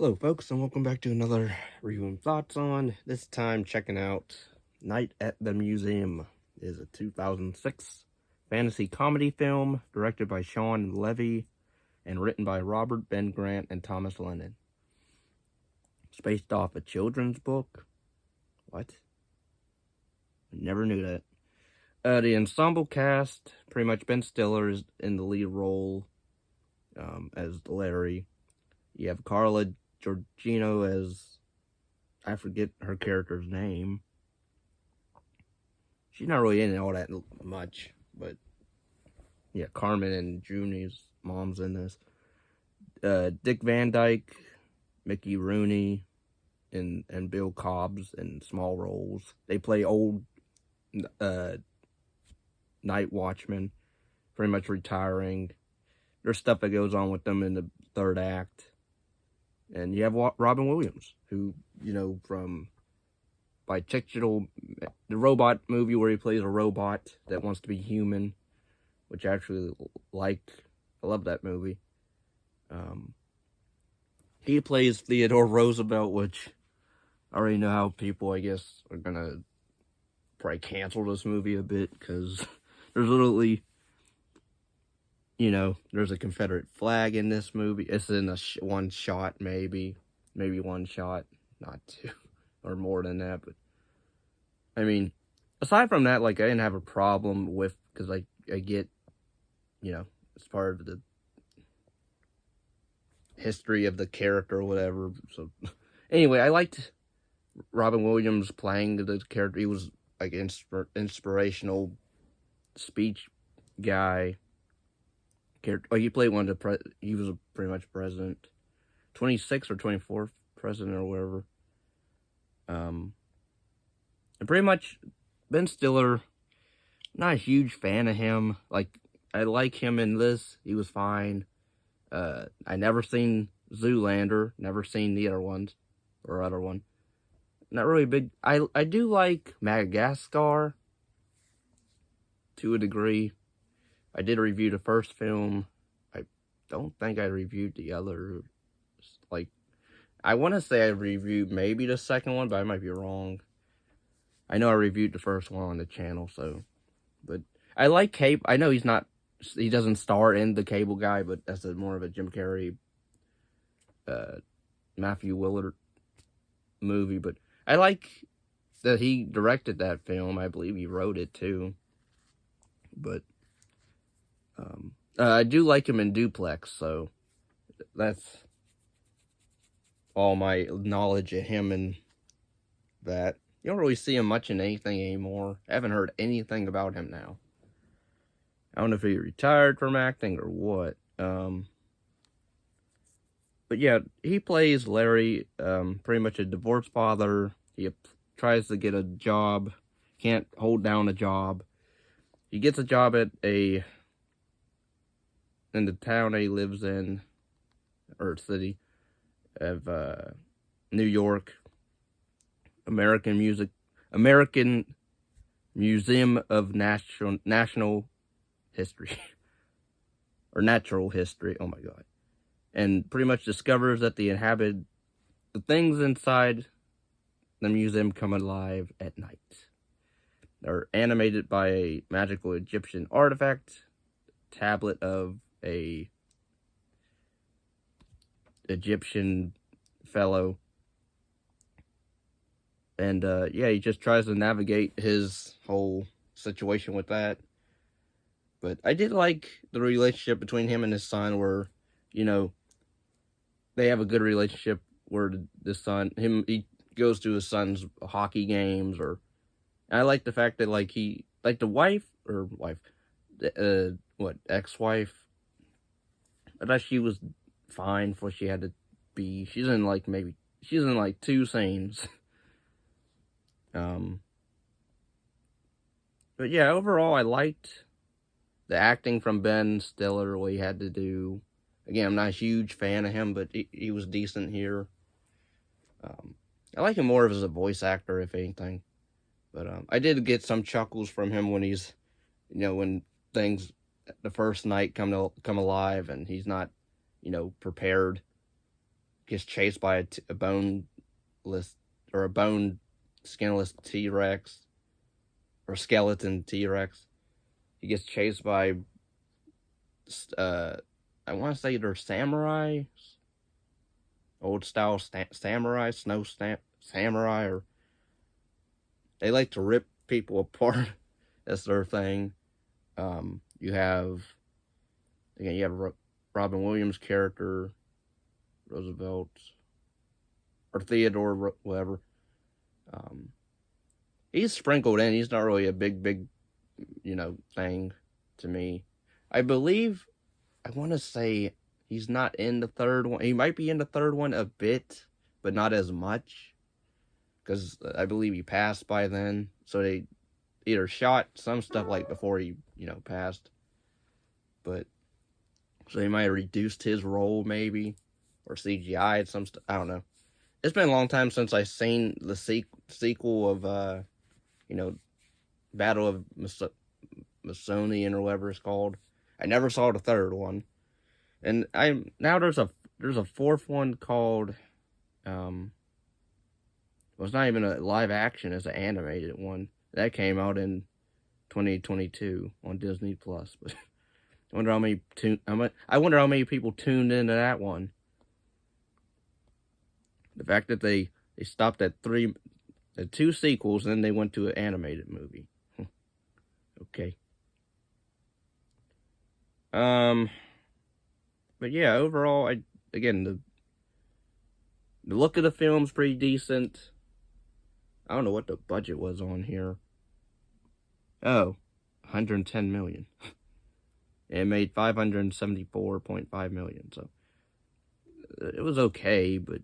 Hello folks, and welcome back to another review and thoughts on, this time checking out Night at the Museum. It is a 2006 fantasy comedy film directed by Shawn and Levy and written by Robert Ben Grant and Thomas Lennon. It's based off a children's book. What? Never knew that. The ensemble cast, pretty much Ben Stiller is in the lead role as Larry. You have Carla Georgino as, I forget her character's name. She's not really in it all that much, but yeah, Carmen and Junie's mom's in this. Dick Van Dyke, Mickey Rooney, and Bill Cobbs in small roles. They play old night watchmen, pretty much retiring. There's stuff that goes on with them in the third act. And you have Robin Williams, who, from the robot movie where he plays a robot that wants to be human, which I actually liked. I love that movie. He plays Theodore Roosevelt, which I already know how people, I guess, are going to probably cancel this movie a bit, because there's literally, there's a Confederate flag in this movie. It's in one shot, maybe one shot, not two, or more than that. But I mean, aside from that, I didn't have a problem with, because I get, it's part of the history of the character or whatever. So anyway, I liked Robin Williams playing the character. He was like inspirational speech guy. He played one of he was pretty much president, 26th or 24th president or whatever. And pretty much Ben Stiller, not a huge fan of him. I like him in this. He was fine. I never seen Zoolander, never seen the other ones, or other one. Not really big. I do like Madagascar to a degree. I did review the first film. I don't think I reviewed the other. I want to say I reviewed maybe the second one, but I might be wrong. I know I reviewed the first one on the channel, so. But I like Cable. I know he doesn't star in The Cable Guy, but that's more of a Jim Carrey, Matthew Willard movie. But I like that he directed that film. I believe he wrote it too. But I do like him in Duplex, so that's all my knowledge of him and that. You don't really see him much in anything anymore. I haven't heard anything about him now. I don't know if he retired from acting or what. But yeah, he plays Larry, pretty much a divorced father. He tries to get a job, can't hold down a job. He gets a job in the town he lives in, or city of New York, American Museum of National History, or Natural History. Oh my God! And pretty much discovers that the things inside the museum come alive at night. They're animated by a magical Egyptian artifact, tablet of a Egyptian fellow. And yeah, he just tries to navigate his whole situation with that. But I did like the relationship between him and his son, where, they have a good relationship where he goes to his son's hockey games, and I like the fact that the ex-wife, I thought she was fine for what she had to be. She's in two scenes. But yeah, overall I liked the acting from Ben Stiller, what he had to do. Again, I'm not a huge fan of him, but he was decent here. I like him more as a voice actor, if anything. But I did get some chuckles from him when he's, when things the first night come alive and he's not, prepared. gets chased by a boneless or a bone skinless T-Rex or skeleton T-Rex. He gets chased by uh, I want to say they're samurai, old style samurai, samurai, or they like to rip people apart. That's their thing. You have again, you have Robin Williams' character, Roosevelt, or Theodore, whatever. Um, he's sprinkled in. He's not really a big, thing to me. I believe, I want to say he's not in the third one. He might be in the third one a bit, but not as much. Because I believe he passed by then. So they either shot some stuff like before he, passed. But, so they might have reduced his role maybe. Or CGI'd some stuff. I don't know. It's been a long time since I've seen the sequel of, Battle of Malian or whatever it's called. I never saw the third one. And now there's a fourth one called well, it's not even a live action, it's an animated one. That came out in 2022 on Disney Plus. But I wonder how many people tuned into that one. The fact that they stopped at two sequels and then they went to an animated movie. Okay. But yeah, overall, the look of the film's pretty decent. I don't know what the budget was on here. Oh, 110 million. It made 574.5 million, so it was okay, but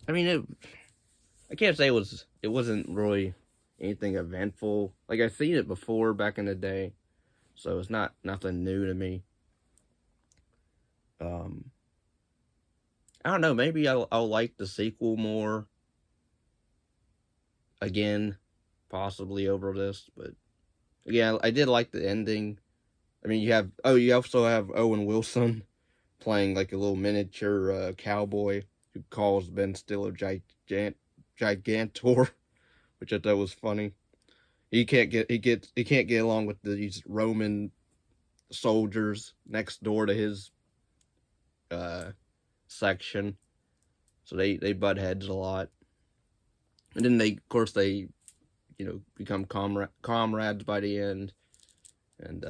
I mean, I can't say it wasn't really anything eventful. Like, I've seen it before back in the day, so it's nothing new to me. I don't know, maybe I'll like the sequel more again, possibly over this, but again, I did like the ending. I mean, you also have Owen Wilson playing like a little miniature cowboy who calls Ben Stiller Gigantor, which I thought was funny. He can't get along with these Roman soldiers next door to his section, so they butt heads a lot, and then they become comrades by the end. And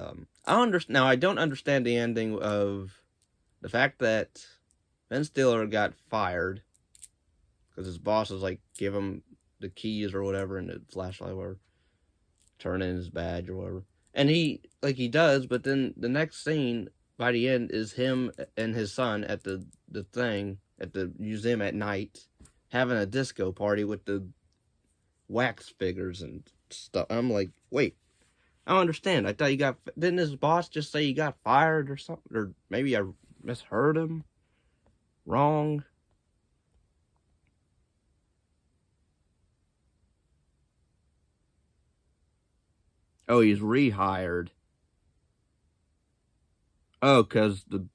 I don't understand the ending of the fact that Ben Stiller got fired because his boss was like, give him the keys or whatever, and the flashlight or turn in his badge or whatever. And he does, but then the next scene by the end is him and his son at the thing at the museum at night having a disco party with the wax figures and stuff. I'm like, wait, I don't understand. I thought didn't his boss just say he got fired or something? Or maybe I misheard him wrong. Oh, he's rehired. Oh,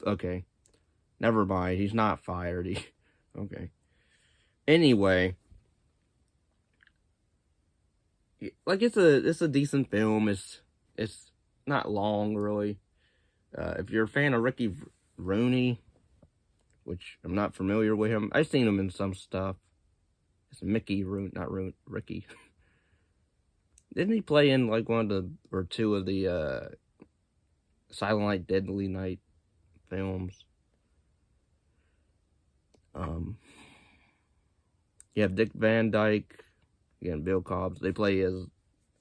okay. Never mind. He's not fired. Okay. Anyway, like it's a decent film. It's not long really. If you're a fan of Ricky Rooney, which I'm not familiar with him, I've seen him in some stuff. It's Mickey Rooney, not Rooney, Ricky. Didn't he play in like one of the or two of the Silent Night, Deadly Night films? You have Dick Van Dyke, again, Bill Cobbs. They play as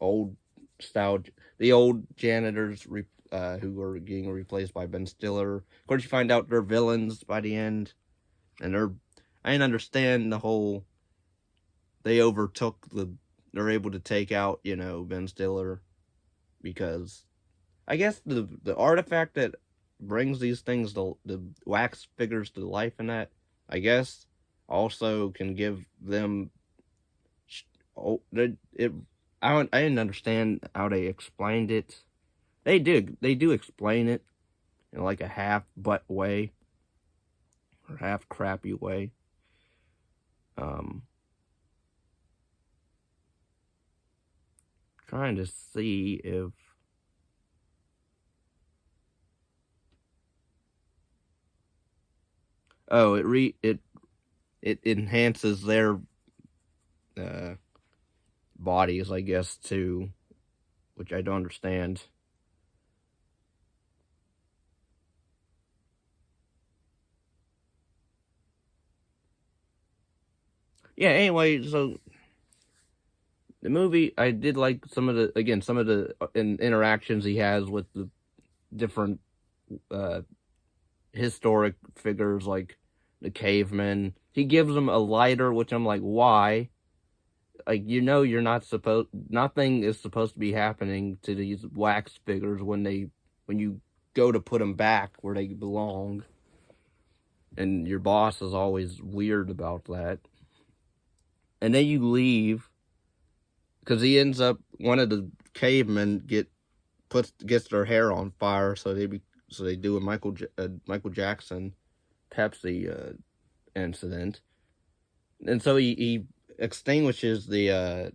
the old janitors who are getting replaced by Ben Stiller. Of course, you find out they're villains by the end, and I didn't understand the whole. They're able to take out, Ben Stiller, because I guess the artifact that brings these things, the wax figures to life and that, I guess, also can give them, I didn't understand how they explained it. They do explain it in like a half butt way or half crappy way. Um, Trying to see if it enhances their uh, bodies, I guess, too, which I don't understand. Yeah. Anyway, so the movie, I did like some of the interactions he has with the different uh, historic figures, like the cavemen. He gives them a lighter, which I'm like, why? Like, you're not supposed. Nothing is supposed to be happening to these wax figures when you go to put them back where they belong. And your boss is always weird about that. And then you leave because he ends up, one of the cavemen gets their hair on fire, so they do a Michael Jackson Pepsi incident, and so he extinguishes the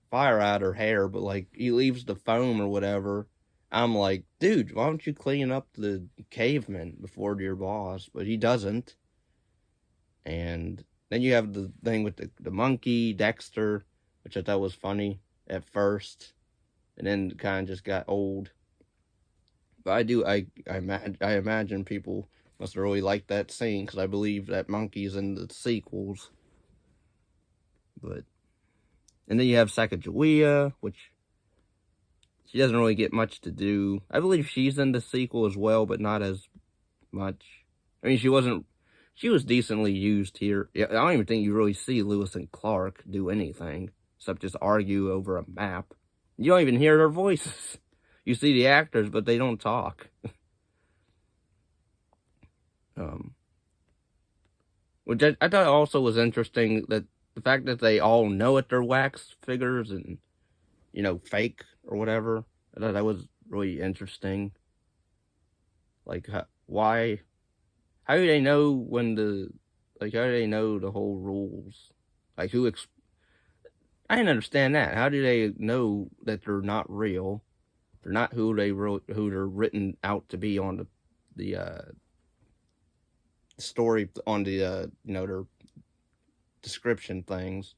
fire out her hair, but like he leaves the foam or whatever. I'm like, dude, why don't you clean up the caveman before your boss? But he doesn't. And then you have the thing with the monkey Dexter, which I thought was funny at first, and then kind of just got old. But I imagine people must have really liked that scene because I believe that monkey's in the sequels. But and then you have Sacagawea, which she doesn't really get much to do. I believe she's in the sequel as well, but not as much. I mean, she wasn't. She was decently used here. Yeah, I don't even think you really see Lewis and Clark do anything except just argue over a map. You don't even hear their voices. You see the actors, but they don't talk. Which I thought also was interesting, that the fact that they all know it, they're wax figures and, fake or whatever. I thought that was really interesting. Like, why? How do they know how do they know the whole rules? Like, I didn't understand that. How do they know that they're not real? They're not who they're written out to be on the story, on the their description things.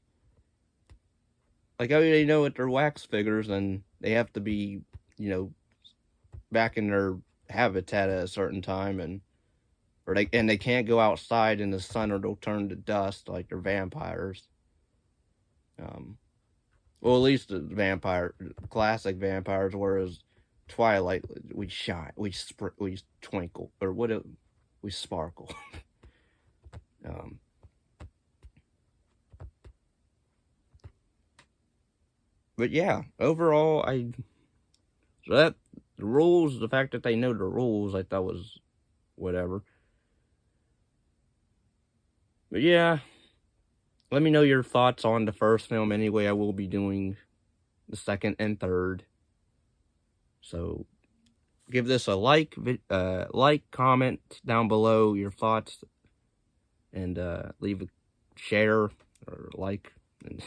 Like, how do they know that they're wax figures and they have to be, back in their habitat at a certain time, and they can't go outside in the sun or they'll turn to dust like they're vampires. Well, at least the classic vampires, whereas Twilight, we shine, we twinkle, or we sparkle. um, but yeah, overall, the rules, the fact that they know the rules, I thought was whatever. But yeah, let me know your thoughts on the first film. Anyway, I will be doing the second and third. So give this a like, comment down below your thoughts, and leave a share or like. And